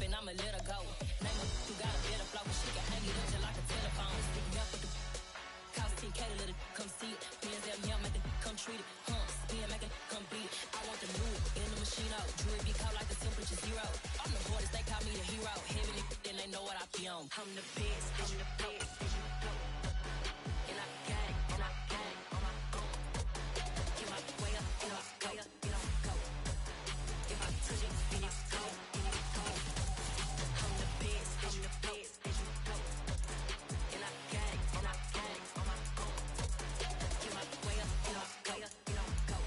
and I'ma let her go. Name her, you got a better flow, she can hang it up just like a telephone. Speaking up with the cost 10K to let it come see it. Hands down, yeah, make it come treat it. Spin, make it come beat it. I want the new in the machine out. Jewelry be caught like the temperature zero. I'm the hardest, they call me the hero. Heavenly, then they know what I be on. I'm the best, I'm the best. And I got it, and I got it on my own. Get my way up, get my way up, get on go. If I touch it, then it's cold, then it's cold. I'm the best, I'm the best, then you go. And I got it, and I got it on my own. Get my way up, get my way up, get on go.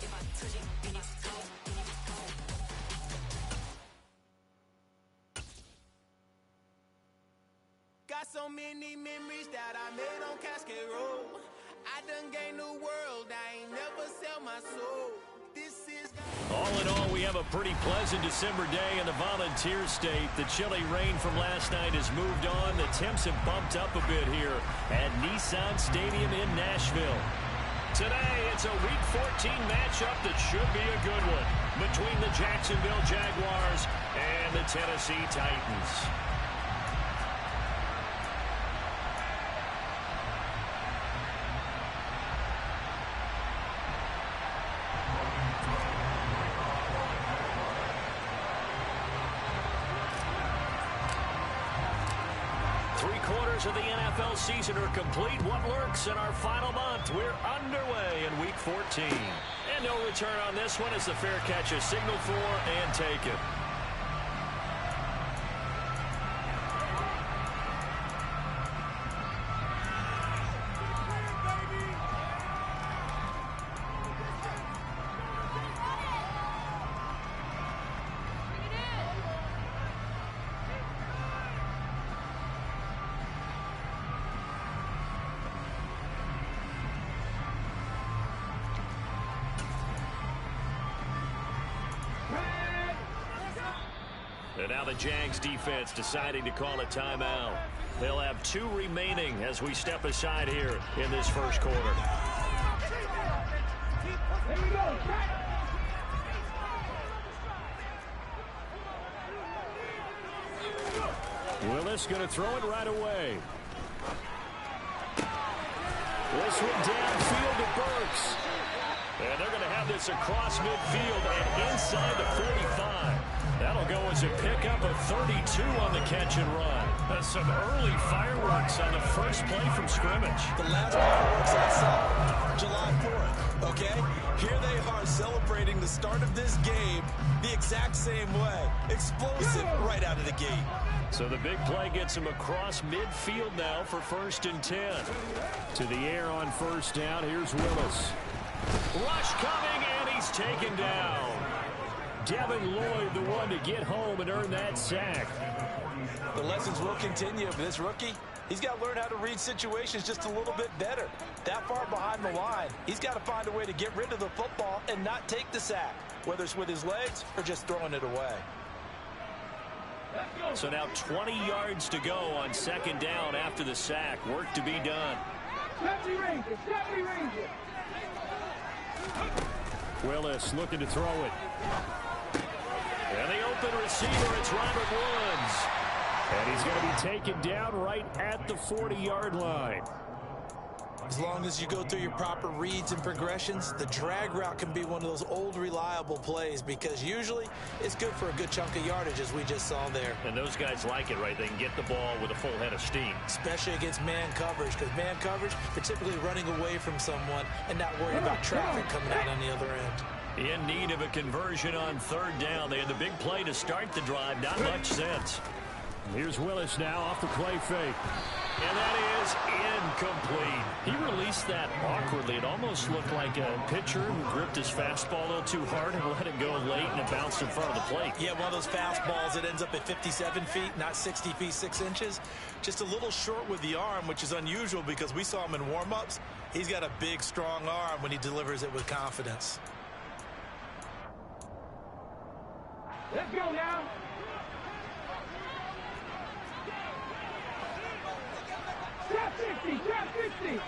If I touch it, then it's cold, then it's cold. Got so many memories that I made on Cascade Road. I done gained the world, I ain't never sell my soul. This is... All in all, we have a pretty pleasant December day in the Volunteer State. The chilly rain from last night has moved on. The temps have bumped up a bit here at Nissan Stadium in Nashville. Today, it's a Week 14 matchup that should be a good one between the Jacksonville Jaguars and the Tennessee Titans. 3/4 of the NFL season are complete. What lurks in our final month? We're underway in Week 14. And no return on this one as the fair catch is signaled for and taken. And now the Jags defense deciding to call a timeout. They'll have 2 remaining as we step aside here in this first quarter. Here we go. Willis going to throw it right away. This one downfield to Burks. And they're going to have this across midfield and inside the 45. That'll go as a pickup of 32 on the catch and run. That's some early fireworks on the first play from scrimmage. The last fireworks I saw July 4th, okay? Here they are celebrating the start of this game the exact same way. Explosive right out of the gate. So the big play gets him across midfield now for 1st and 10. To the air on first down, here's Willis. Rush coming, and he's taken down. Devin Lloyd, the one to get home and earn that sack. The lessons will continue, but this rookie, he's got to learn how to read situations just a little bit better. That far behind the line, he's got to find a way to get rid of the football and not take the sack, whether it's with his legs or just throwing it away. So now 20 yards to go on 2nd down after the sack. Work to be done. Willis looking to throw it. And the open receiver, it's Robert Woods. And he's going to be taken down right at the 40-yard line. As long as you go through your proper reads and progressions, the drag route can be one of those old reliable plays because usually it's good for a good chunk of yardage as we just saw there. And those guys like it, right? They can get the ball with a full head of steam. Especially against man coverage, because man coverage, they're typically running away from someone and not worrying about traffic coming out on the other end. In need of a conversion on 3rd down. They had the big play to start the drive. Not much sense. Here's Willis now off the play fake. And that is incomplete. He released that awkwardly. It almost looked like a pitcher who gripped his fastball a little too hard and let it go late, and it bounced in front of the plate. Yeah, one of those fastballs that ends up at 57 feet, not 60 feet, 6 inches. Just a little short with the arm, which is unusual because we saw him in warm-ups. He's got a big, strong arm when he delivers it with confidence. Let's go now. Trap 60, trap 60.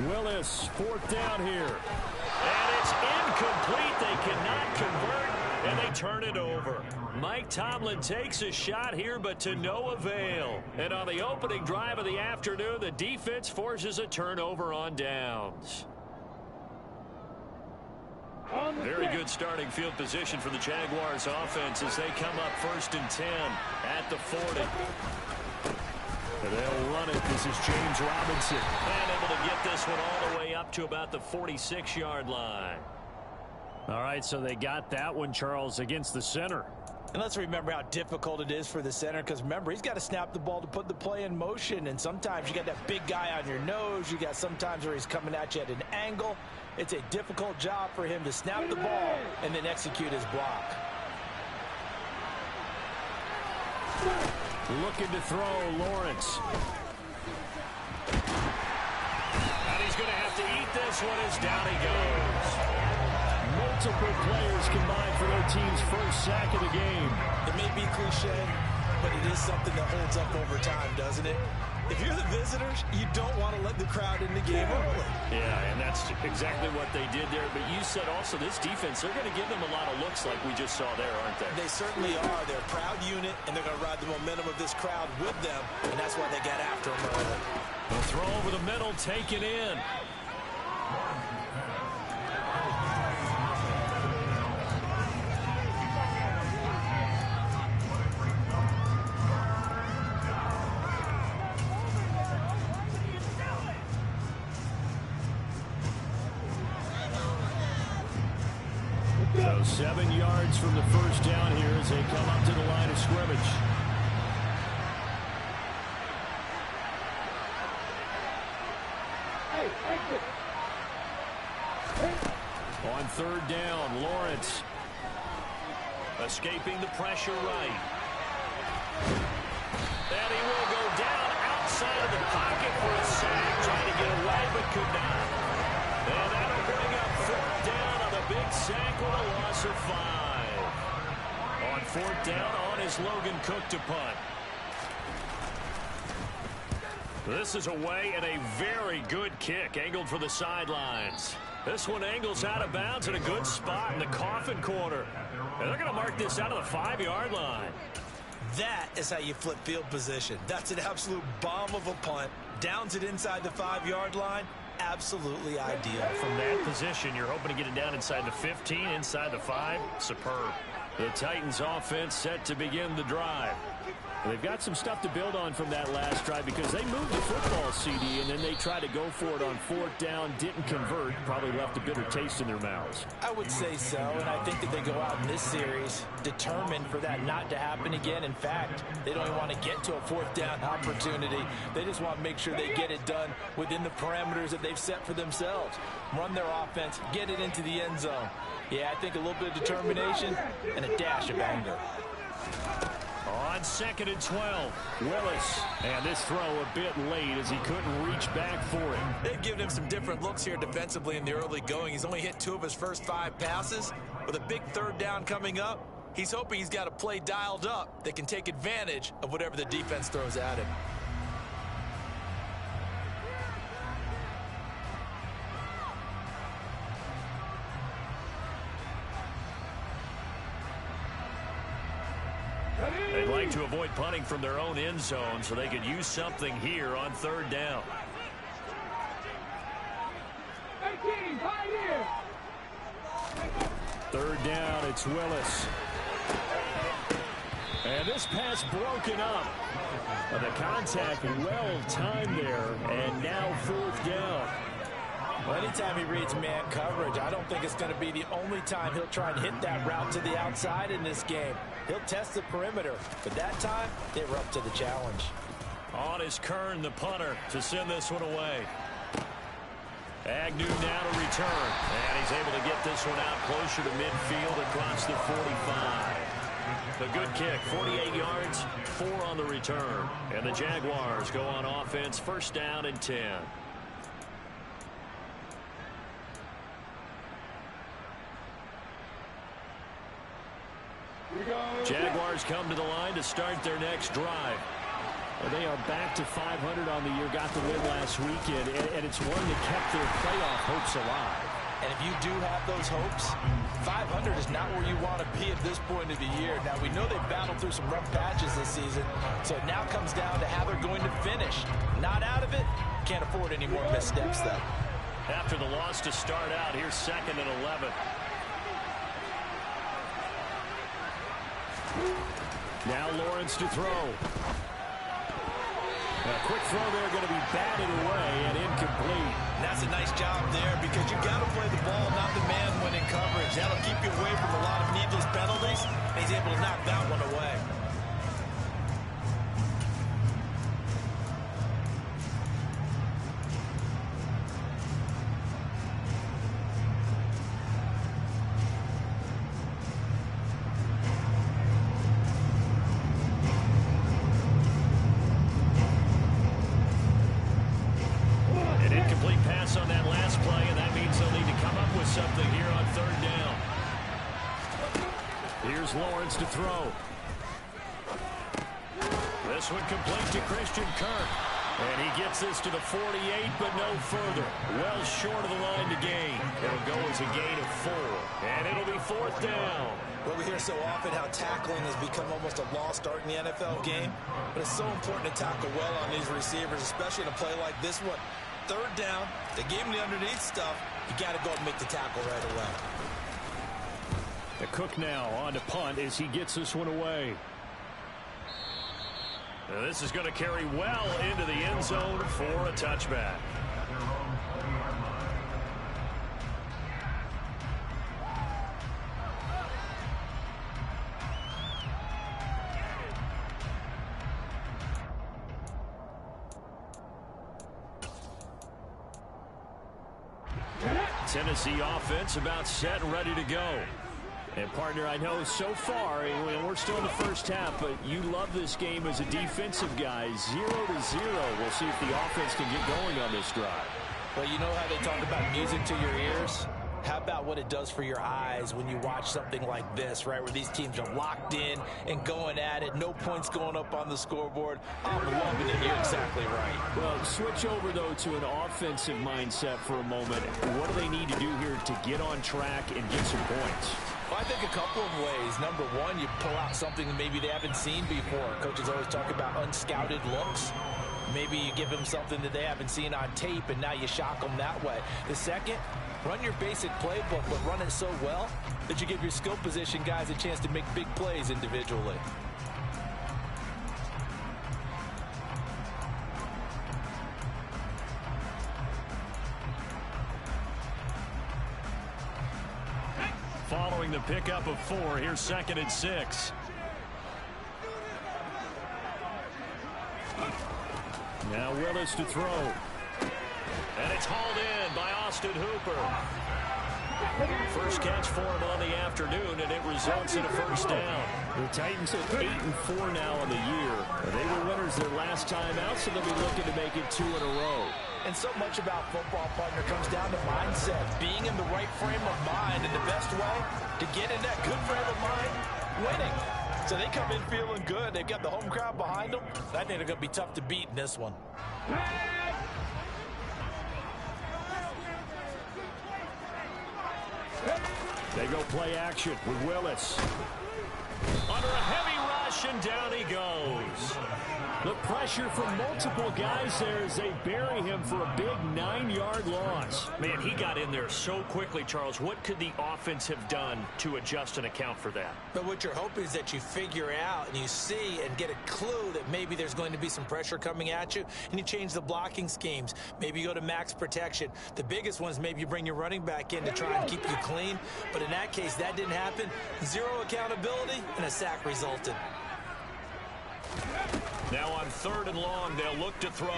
Willis, 4th down here. And it's incomplete. They cannot convert, And they turn it over. Mike Tomlin takes a shot here, but to no avail. And on the opening drive of the afternoon, the defense forces a turnover on downs. Very good starting field position for the Jaguars offense as they come up 1st and 10 at the 40. They'll run it. This is James Robinson. And able to get this one all the way up to about the 46-yard line. All right, so they got that one, Charles, against the center. And let's remember how difficult it is for the center, because remember, he's got to snap the ball to put the play in motion, and sometimes you got that big guy on your nose. You got sometimes where he's coming at you at an angle. It's a difficult job for him to snap the ball and then execute his block. Looking to throw, Lawrence. And he's going to have to eat this one as down he goes. Multiple players combined for their team's first sack of the game. It may be cliche, but it is something that holds up over time, doesn't it? If you're the visitors, you don't want to let the crowd in the game early. Yeah, and that's exactly what they did there. But you said also this defense, they're going to give them a lot of looks like we just saw there, aren't they? They certainly are. They're a proud unit, and they're going to ride the momentum of this crowd with them, and that's why they got after them early. The throw over the middle, taken in. So 7 yards from the first down here as they come up to the line of scrimmage. On 3rd down, Lawrence escaping the pressure right. And he will go down outside of the pocket for a sack, trying to get away but could not. And that'll bring up 4th down on the big sack with a loss of 5. On 4th down, on is Logan Cook to punt. This is away and a very good kick, angled for the sidelines. This one angles out of bounds in a good spot in the coffin corner. And they're going to mark this out of the 5-yard line. That is how you flip field position. That's an absolute bomb of a punt. Downs it inside the 5-yard line. Absolutely ideal. From that position, you're hoping to get it down inside the 15, inside the 5. Superb. The Titans offense set to begin the drive. They've got some stuff to build on from that last drive because they moved the football, CD, and then they tried to go for it on 4th down, didn't convert, probably left a bitter taste in their mouths. I would say so, and I think that they go out in this series determined for that not to happen again. In fact, they don't even want to get to a 4th down opportunity. They just want to make sure they get it done within the parameters that they've set for themselves. Run their offense, get it into the end zone. Yeah, I think a little bit of determination and a dash of anger. On 2nd and 12, Willis. And this throw a bit late as he couldn't reach back for it. They've given him some different looks here defensively in the early going. He's only hit 2 of his first 5 passes. With a big 3rd down coming up, he's hoping he's got a play dialed up that can take advantage of whatever the defense throws at him. They'd like to avoid punting from their own end zone so they could use something here on 3rd down. 18, right here. 3rd down, it's Willis. And this pass broken up. The contact well timed there, and now 4th down. Well, anytime he reads man coverage, I don't think it's going to be the only time he'll try and hit that route to the outside in this game. He'll test the perimeter, but that time, they were up to the challenge. On is Kern, the punter, to send this one away. Agnew now to return, and he's able to get this one out closer to midfield across the 45. A good kick, 48 yards, 4 on the return. And the Jaguars go on offense, 1st down and 10. Jaguars come to the line to start their next drive. Well, they are back to 500 on the year, got the win last weekend, and it's one that kept their playoff hopes alive. And if you do have those hopes, 500 is not where you want to be at this point of the year. Now, we know they've battled through some rough patches this season, so it now comes down to how they're going to finish. Not out of it, can't afford any more missteps, though. After the loss to start out, here's 2nd and 11. Now Lawrence to throw. A quick throw there, going to be batted away and incomplete. And that's a nice job there because you got to play the ball, not the man when in coverage. That'll keep you away from a lot of needless penalties, and he's able to knock that one away. On that last play, and that means they'll need to come up with something here on 3rd down. Here's Lawrence to throw. This one complete to Christian Kirk. And he gets this to the 48, but no further. Well short of the line to gain. It'll go as a gain of 4. And it'll be 4th down. Well, we hear so often how tackling has become almost a lost art in the NFL game. But it's so important to tackle well on these receivers, especially in a play like this one. 3rd down, they gave him the underneath stuff. You got to go and make the tackle right away. The Cook now on to punt as he gets this one away. Now this is going to carry well into the end zone for a touchback. Tennessee offense about set and ready to go. And, partner, I know so far, we're still in the first half, but you love this game as a defensive guy. 0-0. We'll see if the offense can get going on this drive. Well, you know how they talk about music to your ears? How about what it does for your eyes when you watch something like this, right, where these teams are locked in and going at it, no points going up on the scoreboard? I'm loving it. You're exactly right. Well, switch over, though, to an offensive mindset for a moment. What do they need to do here to get on track and get some points? Well, I think a couple of ways. Number one, you pull out something that maybe they haven't seen before. Coaches always talk about unscouted looks. Maybe you give them something that they haven't seen on tape, and now you shock them that way. The second, run your basic playbook, but run it so well that you give your skill position guys a chance to make big plays individually. Following the pickup of 4, here's 2nd and 6. Now Willis to throw. And it's hauled in by Austin Hooper. First catch for him on the afternoon, and it results in a 1st down. The Titans at 8-4 now on the year. They were winners their last time out, so they'll be looking to make it 2 in a row. And so much about football, partner, comes down to mindset, being in the right frame of mind, and the best way to get in that good frame of mind, winning. So they come in feeling good. They've got the home crowd behind them. I think they're going to be tough to beat in this one. They go play action with Willis. Under a heavy rush, and down he goes. The pressure from multiple guys there as they bury him for a big 9-yard loss. Man, he got in there so quickly, Charles. What could the offense have done to adjust and account for that? But what you're hoping is that you figure out and you see and get a clue that maybe there's going to be some pressure coming at you, and you change the blocking schemes. Maybe you go to max protection. The biggest one is maybe you bring your running back in to try and keep you clean. But in that case, that didn't happen. 0 accountability, and a sack resulted. Now on 3rd and long, they'll look to throw.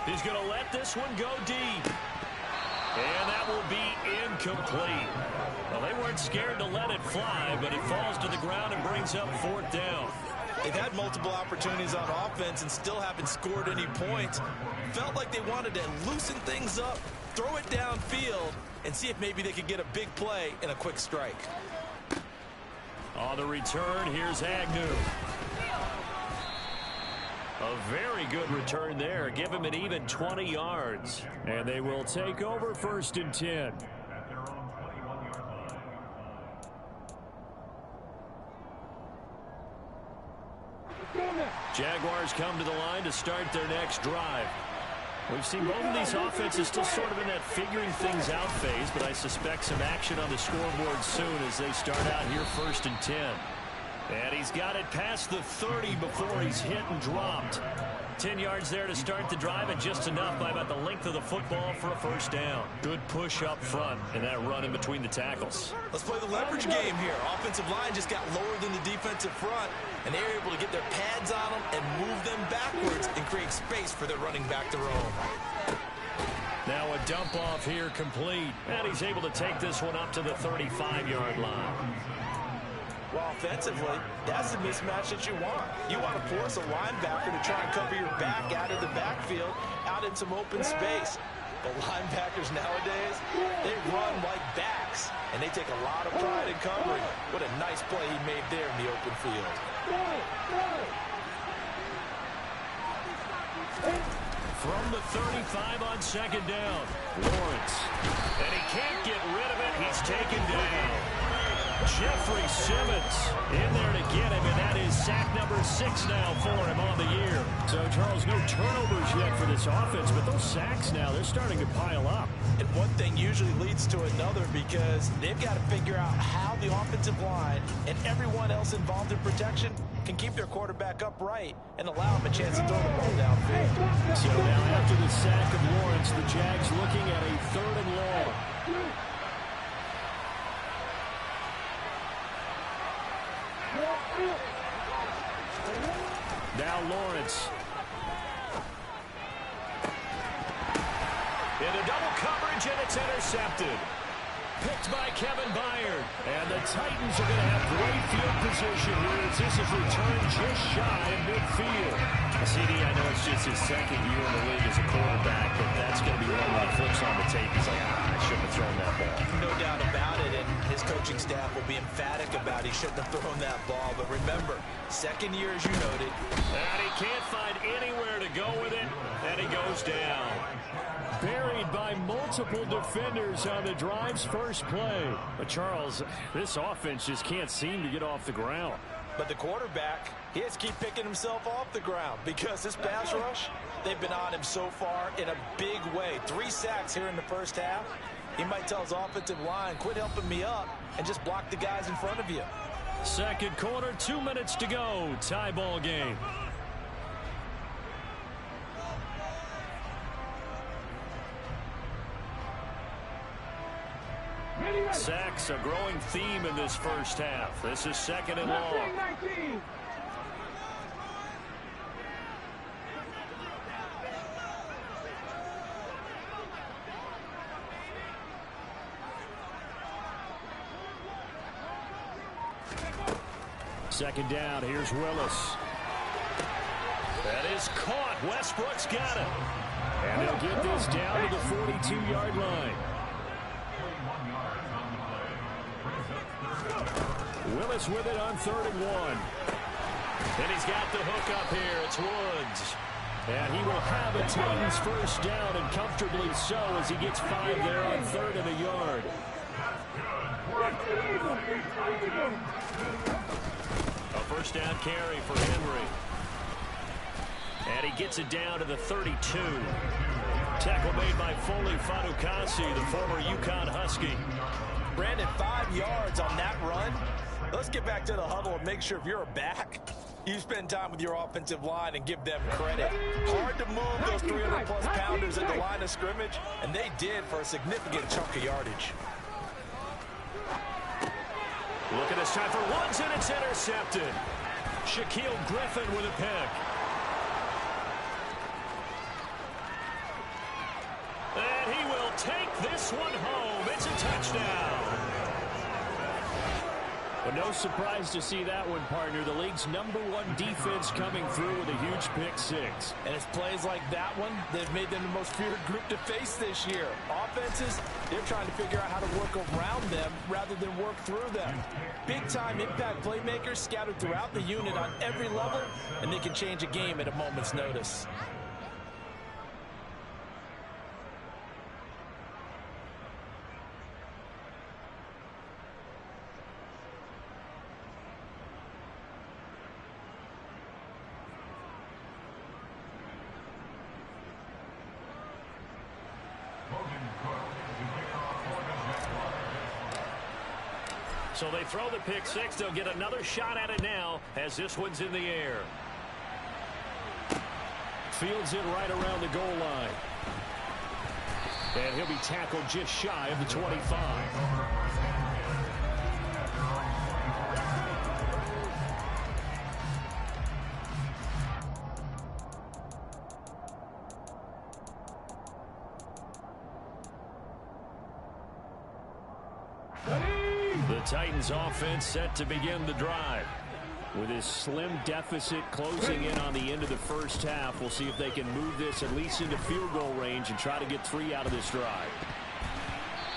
He's going to let this one go deep. And that will be incomplete. Well, they weren't scared to let it fly, but it falls to the ground and brings up 4th down. They've had multiple opportunities on offense and still haven't scored any points. Felt like they wanted to loosen things up, throw it downfield, and see if maybe they could get a big play and a quick strike. On the return, here's Agnew. A very good return there. Give him an even 20 yards. And they will take over 1st and 10. Jaguars come to the line to start their next drive. We've seen both of these offenses still sort of in that figuring things out phase, but I suspect some action on the scoreboard soon as they start out here 1st and 10. And he's got it past the 30 before he's hit and dropped. 10 yards there to start the drive, and just enough by about the length of the football for a 1st down. Good push up front and that run in between the tackles. Let's play the leverage game here. Offensive line just got lower than the defensive front, and they're able to get their pads on them and move them backwards and create space for their running back to roam. Now a dump off here complete, and he's able to take this one up to the 35-yard line. Well, offensively, that's the mismatch that you want. You want to force a linebacker to try and cover your back out of the backfield, out in some open space. But linebackers nowadays, they run like backs, and they take a lot of pride in covering. What a nice play he made there in the open field. From the 35 on 2nd down, Lawrence. And he can't get rid of it. He's taken down. Jeffrey Simmons in there to get him, and that is sack number 6 now for him on the year. So, Charles, no turnovers yet for this offense, but those sacks now, they're starting to pile up. And one thing usually leads to another, because they've got to figure out how the offensive line and everyone else involved in protection can keep their quarterback upright and allow him a chance to throw the ball downfield. So now after the sack of Lawrence, the Jags looking at a 3rd and long. Now Lawrence. Into double coverage, and it's intercepted. Picked by Kevin Byard. And the Titans are going to have great field position here as this is returned just shy of midfield. CD, I know it's just his 2nd year in the league as a quarterback, but that's going to be one when he flips on the tape. He's like, I shouldn't have thrown that ball. No doubt about it, and his coaching staff will be emphatic about he shouldn't have thrown that ball. But remember, 2nd year, as you noted. And he can't find anywhere to go with it, and he goes down. Buried by multiple defenders on the drive's first play. But, Charles, this offense just can't seem to get off the ground. But the quarterback, he has to keep picking himself off the ground, because this pass rush, they've been on him so far in a big way. 3 sacks here in the 1st half. He might tell his offensive line, quit helping me up and just block the guys in front of you. 2nd quarter, 2 minutes to go. Tie ball game. Sacks, a growing theme in this 1st half. This is 2nd and long. 19. Second down, here's Willis. That is caught. Westbrook's got it. And they'll get this down to the 42-yard line. Willis with it on 3rd and 1. And he's got the hook up here. It's Woods. And he will have a Titans 1st down, and comfortably so, as he gets 5 there on 3rd and a yard. A 1st down carry for Henry. And he gets it down to the 32. Tackle made by Foley Fadukasi, the former UConn Husky. Brandon, 5 yards on that run. Let's get back to the huddle and make sure if you're a back, you spend time with your offensive line and give them credit. Hard to move those 300-plus pounders at the line of scrimmage, and they did for a significant chunk of yardage. Look at this time for Woods, and it's intercepted. Shaquille Griffin with a pick. And he will take this one home. It's a touchdown. But no surprise to see that one, partner. The league's #1 defense coming through with a huge pick six. And it's plays like that one that have made them the most feared group to face this year. Offenses, they're trying to figure out how to work around them rather than work through them. Big-time impact playmakers scattered throughout the unit on every level, and they can change a game at a moment's notice. So they throw the pick six. They'll get another shot at it now as this one's in the air. Fields it right around the goal line. And he'll be tackled just shy of the 25. The Titans offense set to begin the drive. With his slim deficit closing in on the end of the first half, we'll see if they can move this at least into field goal range and try to get 3 out of this drive.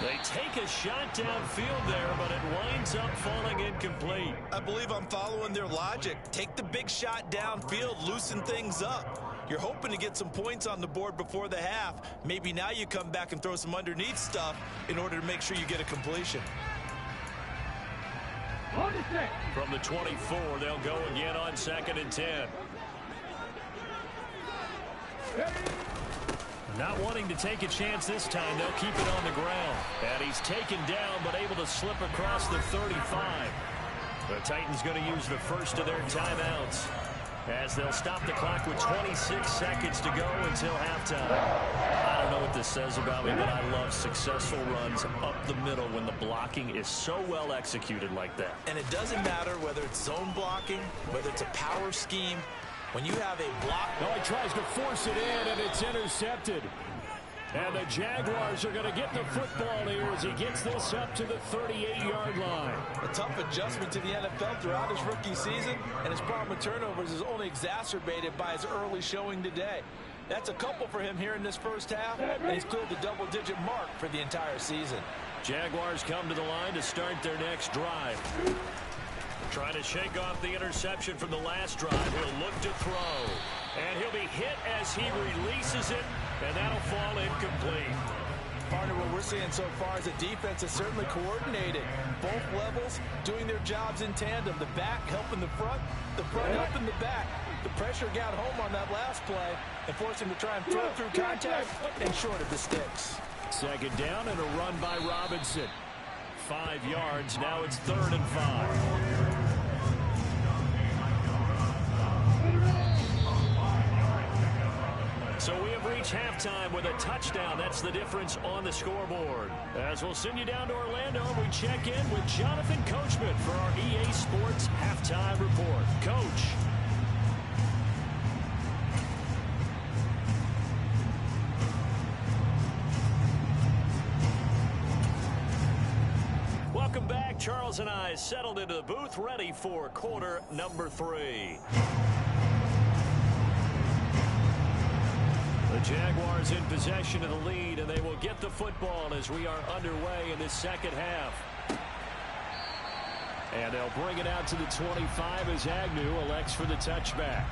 They take a shot downfield there, but it winds up falling incomplete. I believe I'm following their logic. Take the big shot downfield, loosen things up. You're hoping to get some points on the board before the half. Maybe now you come back and throw some underneath stuff in order to make sure you get a completion. From the 24, they'll go again on 2nd and 10. Not wanting to take a chance this time, they'll keep it on the ground. And he's taken down, but able to slip across the 35. The Titans going to use the first of their timeouts as they'll stop the clock with 26 seconds to go until halftime. I don't know what this says about me, but I love successful runs up the middle when the blocking is so well executed like that. And it doesn't matter whether it's zone blocking, whether it's a power scheme. When you have a block... No, he tries to force it in, and it's intercepted. And the Jaguars are going to get the football here as he gets this up to the 38-yard line. A tough adjustment to the NFL throughout his rookie season, and his problem with turnovers is only exacerbated by his early showing today. That's a couple for him here in this first half, and he's cleared the double-digit mark for the entire season. Jaguars come to the line to start their next drive. Trying to shake off the interception from the last drive. He'll look to throw. And he'll be hit as he releases it, and that'll fall incomplete. Partner, what we're seeing so far is the defense is certainly coordinated. Both levels doing their jobs in tandem. The back helping the front helping the back. The pressure got home on that last play and forced him to try and throw through contact and short of the sticks. 2nd down and a run by Robinson. 5 yards. Now it's 3rd and 5. So we have reached halftime with a touchdown. That's the difference on the scoreboard. As we'll send you down to Orlando, we check in with Jonathan Coachman for our EA Sports Halftime Report. Coach. Welcome back. Charles and I settled into the booth, ready for quarter number 3. The Jaguars in possession of the lead, and they will get the football as we are underway in this second half. And they'll bring it out to the 25 as Agnew elects for the touchback.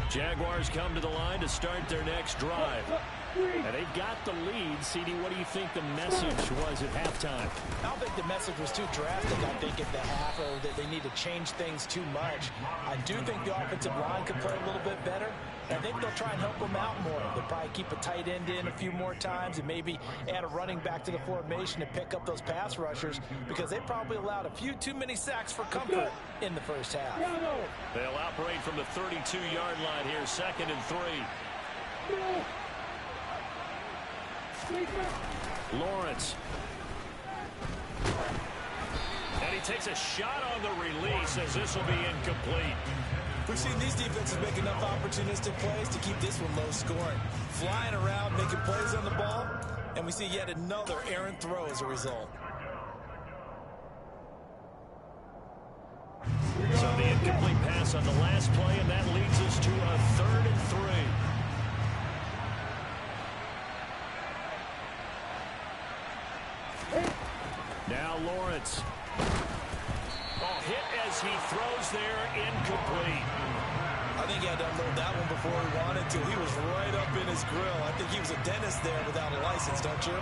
Jaguars come to the line to start their next drive. And they've got the lead. CD, what do you think the message was at halftime? I don't think the message was too drastic. I think at the half or that they need to change things too much. I do think the offensive line could play a little bit better. I think they'll try and help them out more. They'll probably keep a tight end in a few more times and maybe add a running back to the formation to pick up those pass rushers because they probably allowed a few too many sacks for comfort in the first half. They'll operate from the 32-yard line here, 2nd and 3. Lawrence takes a shot on the release as this will be incomplete. We've seen these defenses make enough opportunistic plays to keep this one low scoring. Flying around, making plays on the ball, and we see yet another errant throw as a result. So the incomplete pass on the last play, and that leads us to a 3rd and 3. Now Lawrence. Oh, hit as he throws there, incomplete. I think he had to unload that one before he wanted to. He was right up in his grill. I think he was a dentist there without a license, don't you?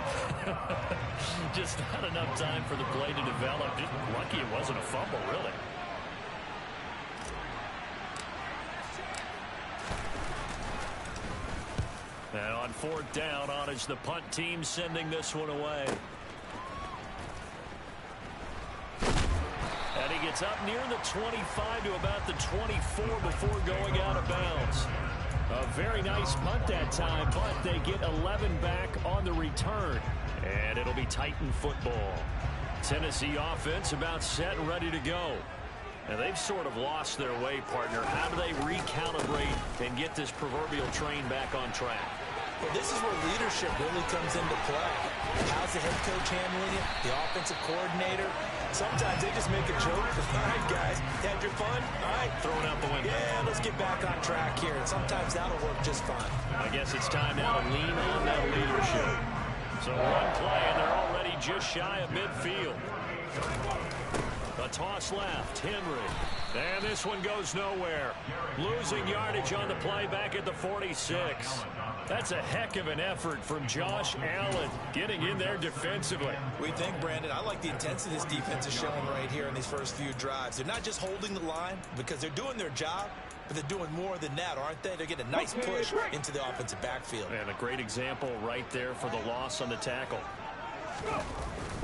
Just not enough time for the play to develop. Just lucky it wasn't a fumble, really. And on 4th down, on is the punt team sending this one away. And he gets up near the 25 to about the 24 before going out of bounds. A very nice punt that time, but they get 11 back on the return. And it'll be Titan football. Tennessee offense about set and ready to go. And they've sort of lost their way, partner. How do they recalibrate and get this proverbial train back on track? Well, this is where leadership really comes into play. How's the head coach handling it? The offensive coordinator? Sometimes they just make a joke. All right, guys, had your fun? All right. Throwing out the window. Yeah, let's get back on track here. And sometimes that'll work just fine. I guess it's time now to lean on that leadership. So one play, and they're already just shy of midfield. A toss left, Henry. And this one goes nowhere. Losing yardage on the play back at the 46. That's a heck of an effort from Josh Allen getting in there defensively. We think, Brandon, I like the intensity this defense is showing right here in these first few drives. They're not just holding the line because they're doing their job, but they're doing more than that, aren't they? They're getting a nice push into the offensive backfield. And a great example right there for the loss on the tackle.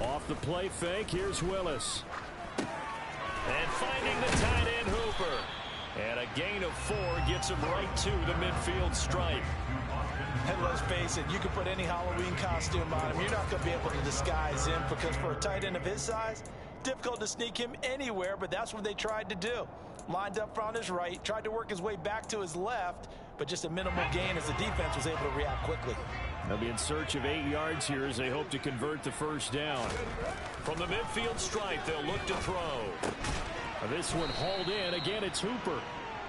Off the play fake, here's Willis. And finding the tight end Hooper. And a gain of 4 gets him right to the midfield stripe. And let's face it, you can put any Halloween costume on him. You're not going to be able to disguise him because for a tight end of his size, difficult to sneak him anywhere, but that's what they tried to do. Lined up on his right, tried to work his way back to his left, but just a minimal gain as the defense was able to react quickly. They'll be in search of 8 yards here as they hope to convert the first down. From the midfield stripe, they'll look to throw. This one hauled in. Again, it's Hooper.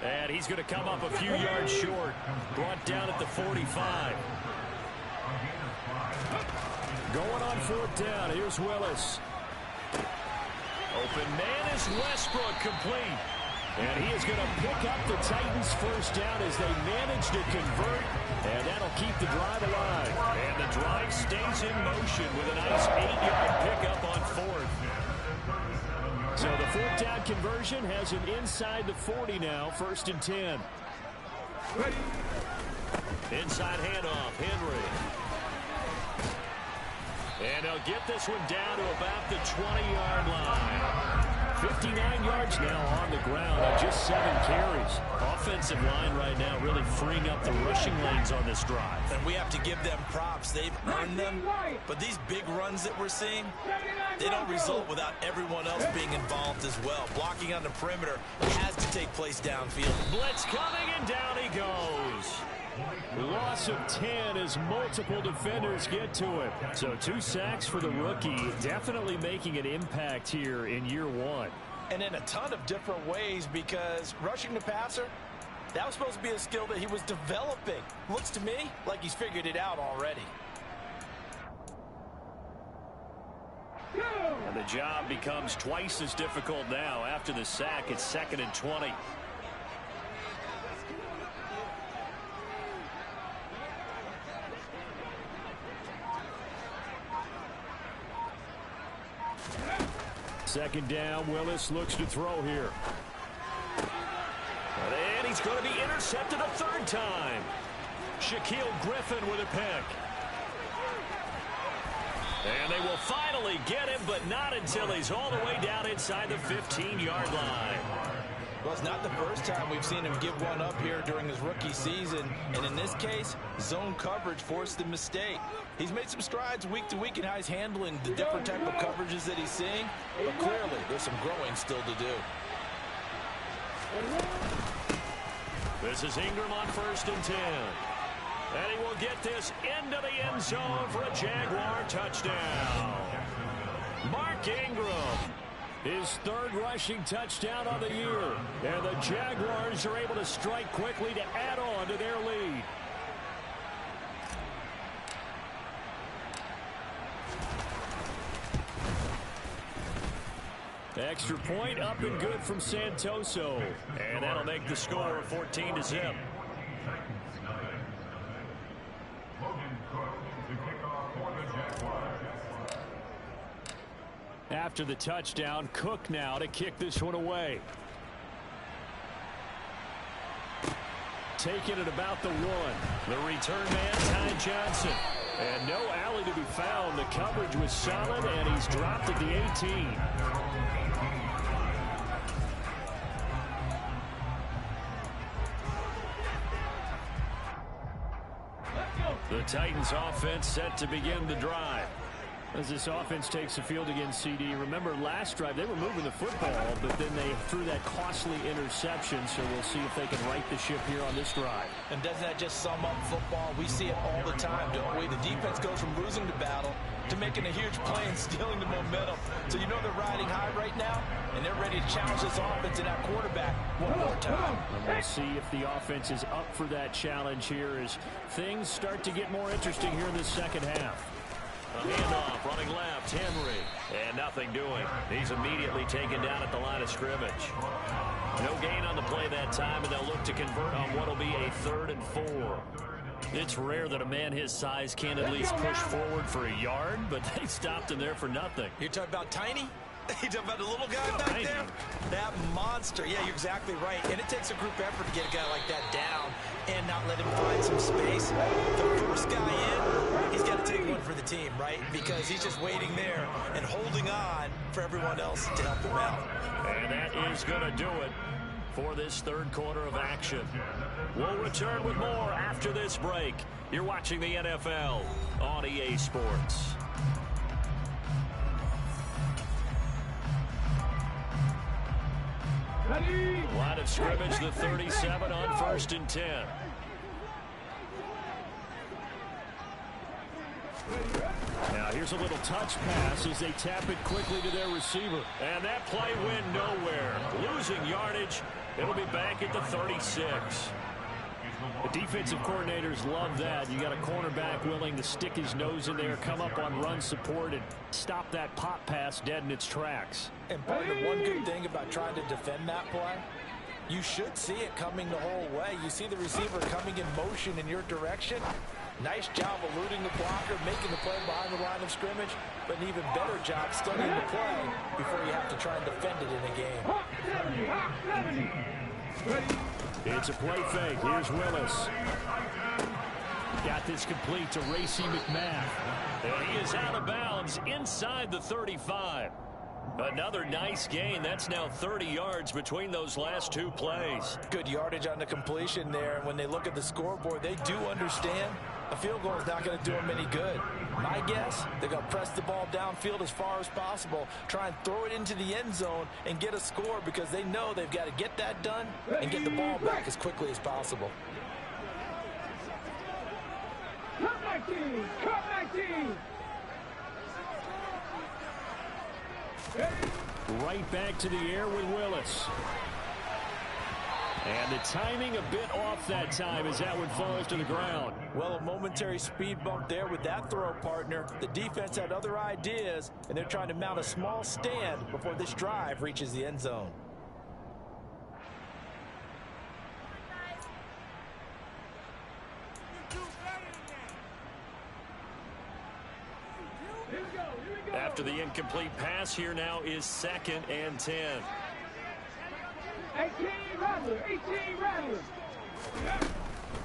And he's going to come up a few yards short. Brought down at the 45. Going on 4th down. Here's Willis. Open man is Westbrook, complete. And he is going to pick up the Titans' first down as they manage to convert. And that'll keep the drive alive. And the drive stays in motion with a nice 8-yard pickup on 4th. So the 4th down conversion has him inside the 40 now, 1st and 10. Inside handoff, Henry. And he'll get this one down to about the 20-yard line. 59 yards now on the ground on just 7 carries. Offensive line right now really freeing up the rushing lanes on this drive. And we have to give them props. They've earned them. But these big runs that we're seeing, they don't result without everyone else being involved as well. Blocking on the perimeter has to take place downfield. Blitz coming, and down he goes. Loss of 10 as multiple defenders get to him. So 2 sacks for the rookie, definitely making an impact here in year 1. And in a ton of different ways, because rushing the passer, that was supposed to be a skill that he was developing. Looks to me like he's figured it out already. And the job becomes twice as difficult now. After the sack, it's 2nd and 20. Second down, Willis looks to throw here. And he's going to be intercepted a 3rd time. Shaquille Griffin with a pick. And they will finally get him, but not until he's all the way down inside the 15-yard line. Well, it's not the first time we've seen him give one up here during his rookie season. And in this case, zone coverage forced the mistake. He's made some strides week to week in how he's handling the different type of coverages that he's seeing. But clearly, there's some growing still to do. This is Ingram on 1st and 10. And he will get this into the end zone for a Jaguar touchdown. Mark Ingram, his 3rd rushing touchdown on the year. And the Jaguars are able to strike quickly to add on to their lead. Extra point up and good from Santoso. And that'll make the score 14-0. After the touchdown, Cook now to kick this one away. Taking it about the 1. The return man, Ty Johnson. And no alley to be found. The coverage was solid, and he's dropped at the 18. The Titans offense set to begin the drive. As this offense takes the field against CD, remember last drive they were moving the football, but then they threw that costly interception, so we'll see if they can right the ship here on this drive. And doesn't that just sum up football? We see it all the time, don't we? The defense goes from losing the battle to making a huge play and stealing the momentum. So you know they're riding high right now, and they're ready to challenge this offense and that quarterback one more time. And we'll see if the offense is up for that challenge here as things start to get more interesting here in the second half. A handoff, running left, Henry. And nothing doing. He's immediately taken down at the line of scrimmage. No gain on the play that time, and they'll look to convert on what will be a 3rd and 4. It's rare that a man his size can't at least push forward for a yard, but they stopped him there for nothing. You're talking about Tiny? You're talking about the little guy back there? That monster. Yeah, you're exactly right. And it takes a group effort to get a guy like that down and not let him find some space. The first guy in, he's got to take one for the team, right? Because he's just waiting there and holding on for everyone else to help him out. And that is going to do it for this 3rd quarter of action. We'll return with more after this break. You're watching the NFL on EA Sports. Line of scrimmage, the 37 on 1st and 10. Now here's a little touch pass as they tap it quickly to their receiver. And that play went nowhere. Losing yardage. It'll be back at the 36. The defensive coordinators love that. You got a cornerback willing to stick his nose in there, come up on run support, and stop that pop pass dead in its tracks. And the one good thing about trying to defend that play, you should see it coming the whole way. You see the receiver coming in motion in your direction. Nice job eluding the blocker, making the play behind the line of scrimmage, but an even better job studying the play before you have to try and defend it in a game. It's a play fake. Here's Willis. Got this complete to Racey McMath. And he is out of bounds inside the 35. Another nice gain. That's now 30 yards between those last 2 plays. Good yardage on the completion there. And when they look at the scoreboard, they do understand a field goal is not going to do them any good. My guess, they're going to press the ball downfield as far as possible, try and throw it into the end zone and get a score because they know they've got to get that done and get the ball back as quickly as possible. Come back team! Come back team! Right back to the air with Willis. And the timing a bit off that time as that one falls to the ground. Well, a momentary speed bump there with that throw, partner. The defense had other ideas, and they're trying to mount a small stand before this drive reaches the end zone. After the incomplete pass, here now is 2nd and 10. 18 Rattler, 18 Rattler.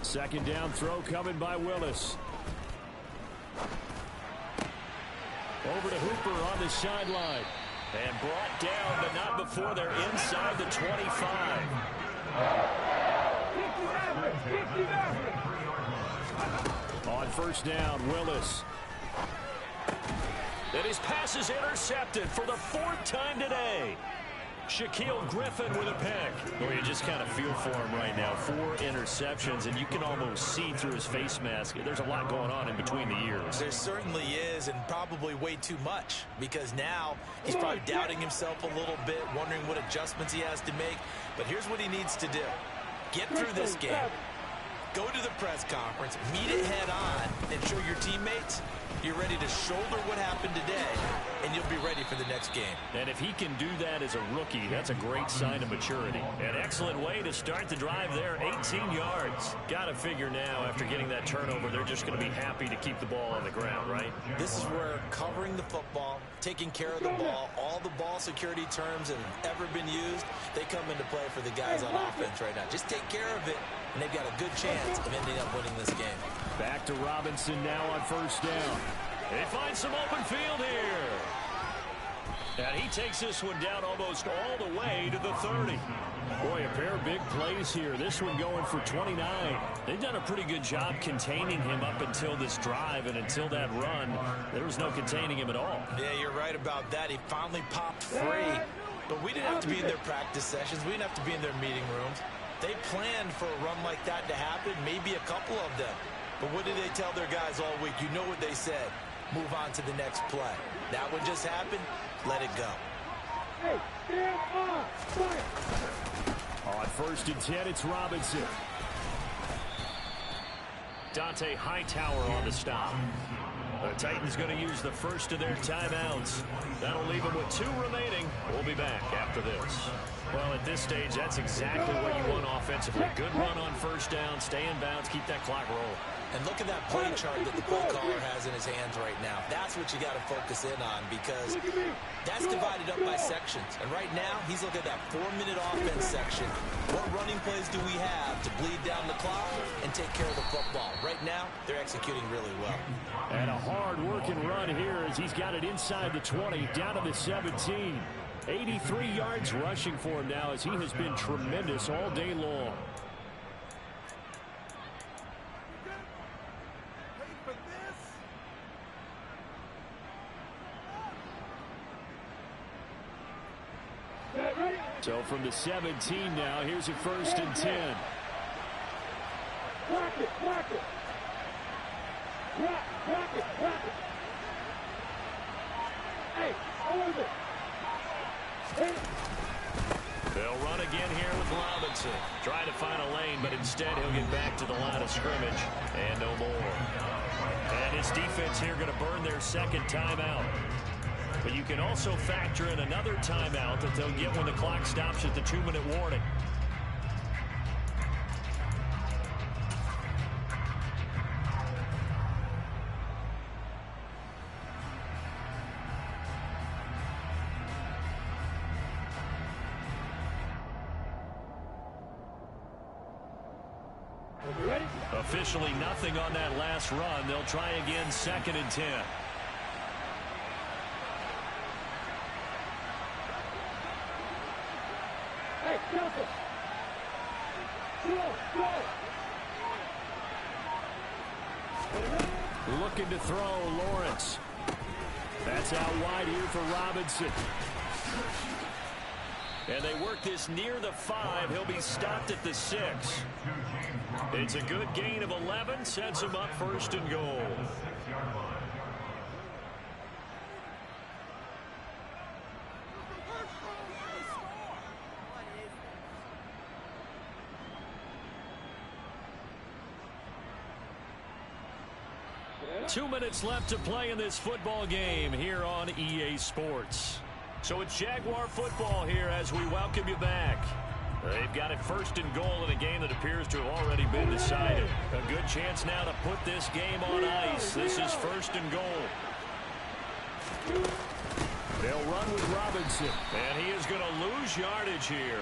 2nd down throw coming by Willis. Over to Hooper on the sideline. And brought down, but not before they're inside the 25. On first down, Willis. And his pass is intercepted for the 4th time today. Shaquille Griffin with a pick. Well, you just kind of feel for him right now. 4 interceptions, and you can almost see through his face mask. There's a lot going on in between the ears. There certainly is, and probably way too much, because now he's probably doubting himself a little bit, wondering what adjustments he has to make. But here's what he needs to do. Get through this game. Go to the press conference, meet it head on, and show your teammates you're ready to shoulder what happened today, and you'll be ready for the next game. And if he can do that as a rookie, that's a great sign of maturity. An excellent way to start the drive there, 18 yards. Got to figure now, after getting that turnover, they're just going to be happy to keep the ball on the ground, right? This is where covering the football, taking care of the ball, all the ball security terms that have ever been used, they come into play for the guys on offense right now. Just take care of it, and they've got a good chance of ending up winning this game. Back to Robinson now on first down. They find some open field here. And he takes this one down almost all the way to the 30. Boy, a pair of big plays here. This one going for 29. They've done a pretty good job containing him up until this drive, and until that run, there was no containing him at all. Yeah, you're right about that. He finally popped free. But we didn't have to be in their practice sessions. We didn't have to be in their meeting rooms. They planned for a run like that to happen, maybe a couple of them. But what did they tell their guys all week? You know what they said. Move on to the next play. That one just happened. Let it go. On first and 10, it's Robinson. Dante Hightower on the stop. The Titans going to use the first of their timeouts. That'll leave them with 2 remaining. We'll be back after this. Well, at this stage, that's exactly what you want offensively. Good run on first down, stay in bounds, keep that clock rolling. And look at that play chart that the play caller has in his hands right now. That's what you got to focus in on, because that's divided up by sections. And right now, he's looking at that 4-minute offense section. What running plays do we have to bleed down the clock and take care of the football? Right now, they're executing really well. And a hard-working run here as he's got it inside the 20, down to the 17. 83 yards rushing for him now, as he has been tremendous all day long. So from the 17 now, here's a first and 10. Block it, block it. Block it, block it. Hey, hold it. They'll run again here with Robinson. Trying to find a lane, but instead he'll get back to the line of scrimmage. And no more. And his defense here going to burn their second timeout. But you can also factor in another timeout that they'll get when the clock stops at the 2-minute warning. Officially nothing on that last run. They'll try again, 2nd and 10. Hey, Joseph. Go. Looking to throw, Lawrence. That's out wide here for Robinson. And they work this near the 5. He'll be stopped at the 6. It's a good gain of 11. Sets him up 1st and goal. Two minutes left to play in this football game here on EA Sports. So it's Jaguar football here as we welcome you back. They've got it 1st and goal in a game that appears to have already been decided. A good chance now to put this game on ice. This is 1st and goal. They'll run with Robinson, and he is going to lose lose yardage here.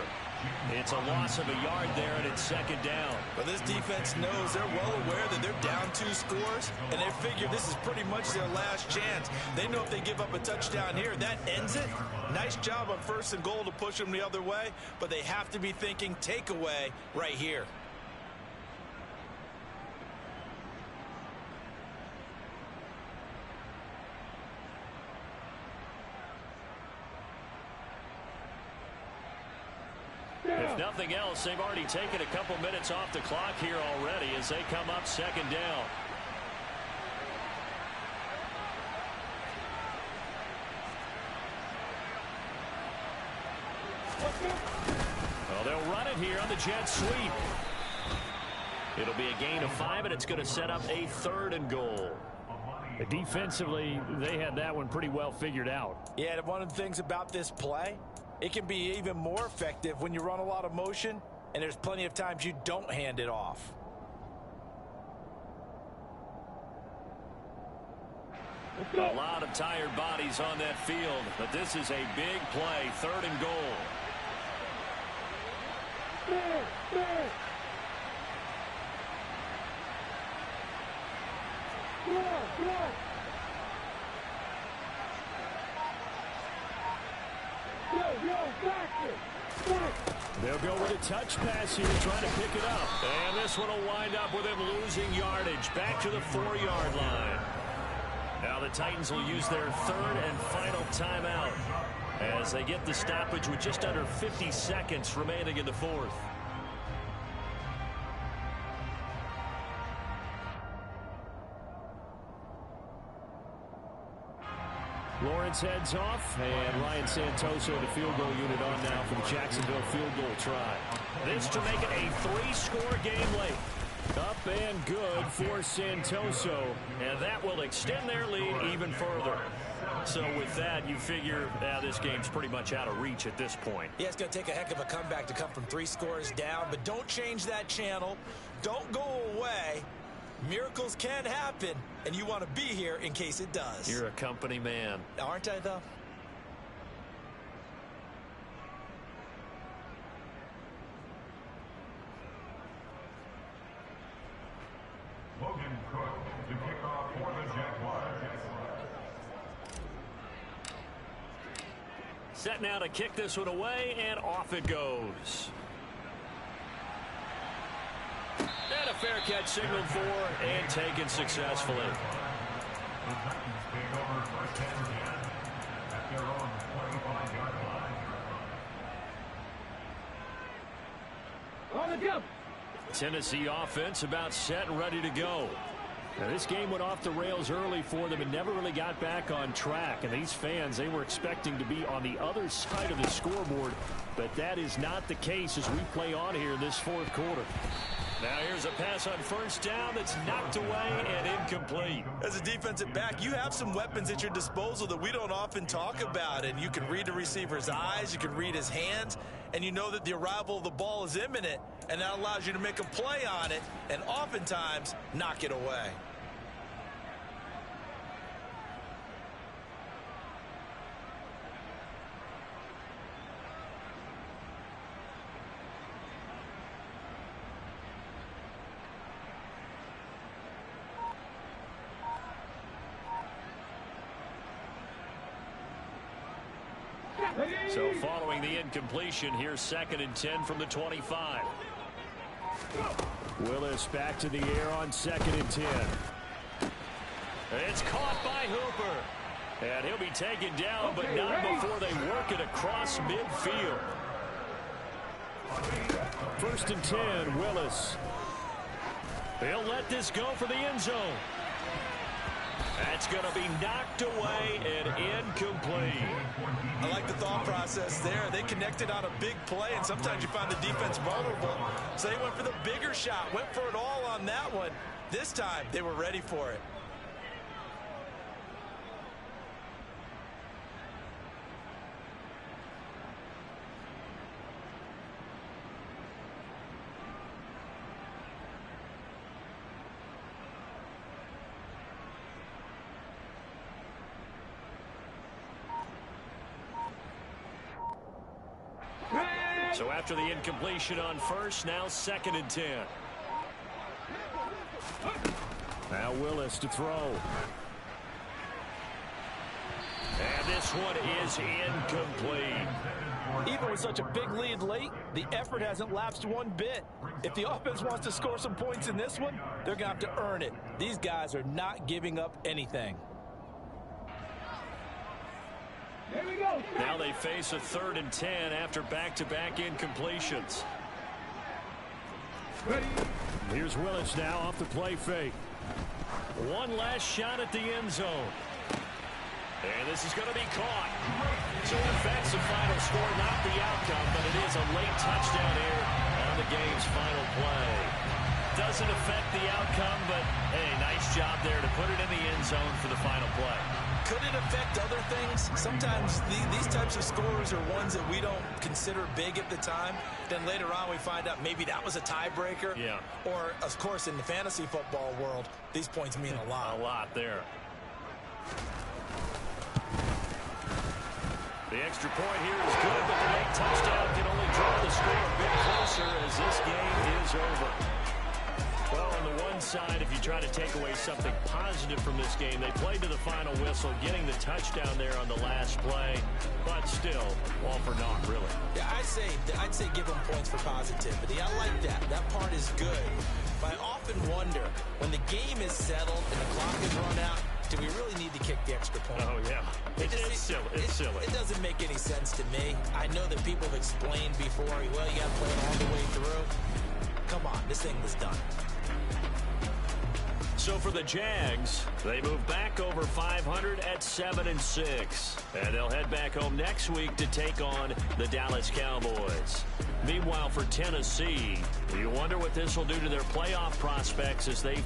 It's a loss of a yard there, and it's second down. But this defense knows, they're well aware that they're down 2 scores, and they figure this is pretty much their last chance. They know if they give up a touchdown here, that ends it. Nice job on 1st and goal to push them the other way, but they have to be thinking takeaway right here. If nothing else, they've already taken a couple minutes off the clock here already as they come up second down. Well, they'll run it here on the jet sweep. It'll be a gain of 5, and it's going to set up a 3rd and goal. Defensively, they had that one pretty well figured out. Yeah, and one of the things about this play, it can be even more effective when you run a lot of motion, and there's plenty of times you don't hand it off. A lot of tired bodies on that field, but this is a big play, 3rd and goal. They'll go with a touch pass here, trying to pick it up. And this one will wind up with him losing yardage back to the 4-yard line. Now the Titans will use their 3rd and final timeout as they get the stoppage with just under 50 seconds remaining in the 4th. Lawrence heads off, and Ryan Santoso, the field goal unit, on now for the Jacksonville field goal try. This to make it a 3-score game late. Up and good for Santoso, and that will extend their lead even further. So with that, you figure this game's pretty much out of reach at this point. Yeah, it's going to take a heck of a comeback to come from 3 scores down, but don't change that channel. Don't go away. Miracles can happen, and you want to be here in case it does. You're a company man. Aren't I, though? Logan Cook to kick off for the Jaguars. Set now to kick this one away, and off it goes. And a fair catch signaled for and taken successfully. The Titans take over 1st and 10 at their own 25-yard line. On the jump. Tennessee offense about set and ready to go. Now, this game went off the rails early for them and never really got back on track. And these fans, they were expecting to be on the other side of the scoreboard, but that is not the case as we play on here in this 4th quarter. Now here's a pass on 1st down that's knocked away and incomplete. As a defensive back, you have some weapons at your disposal that we don't often talk about. And you can read the receiver's eyes, you can read his hands, and you know that the arrival of the ball is imminent. And that allows you to make a play on it and oftentimes knock it away. So following the incompletion, here's 2nd and 10 from the 25. Willis back to the air on 2nd and 10. It's caught by Hooper. And he'll be taken down, but not before they work it across midfield. 1st and 10, Willis. They'll let this go for the end zone. That's going to be knocked away and incomplete. I like the thought process there. They connected on a big play, and sometimes you find the defense vulnerable. So they went for the bigger shot, went for it all on that one. This time, they were ready for it. So after the incompletion on first, now 2nd and 10. Now Willis to throw. And this one is incomplete. Even with such a big lead late, the effort hasn't lapsed one bit. If the offense wants to score some points in this one, they're going to have to earn it. These guys are not giving up anything. Now they face a 3rd and 10 after back-to-back incompletions. Here's Willis now off the play fake. One last shot at the end zone. And this is going to be caught. So it affects the final score, not the outcome, but it is a late touchdown here on the game's final play. Doesn't affect the outcome, but, hey, nice job there to put it in the end zone for the final play. Could it affect other things? Sometimes these types of scores are ones that we don't consider big at the time. Then later on we find out maybe that was a tiebreaker. Yeah. Or, of course, in the fantasy football world, these points mean a lot. A lot there. The extra point here is good, but the late touchdown can only draw the score a bit closer as this game is over. Well, on the one side, if you try to take away something positive from this game, they played to the final whistle, getting the touchdown there on the last play, but still, all for naught, really. Yeah, I'd say give them points for positivity. I like that. That part is good. But I often wonder, when the game is settled and the clock is run out, do we really need to kick the extra point? Oh, yeah. It's silly. It's silly. It doesn't make any sense to me. I know that people have explained before, well, you got to play it all the way through. Come on, this thing was done. So for the Jags, they move back over 500 at 7-6. And they'll head back home next week to take on the Dallas Cowboys. Meanwhile, for Tennessee, you wonder what this will do to their playoff prospects as they...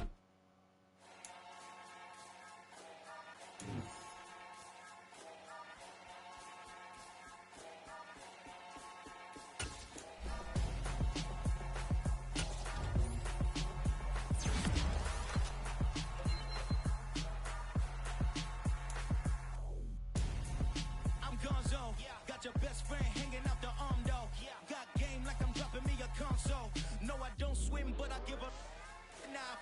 Your best friend hanging out the arm though. Got game like I'm dropping me a console. No, I don't swim, but I give a. Now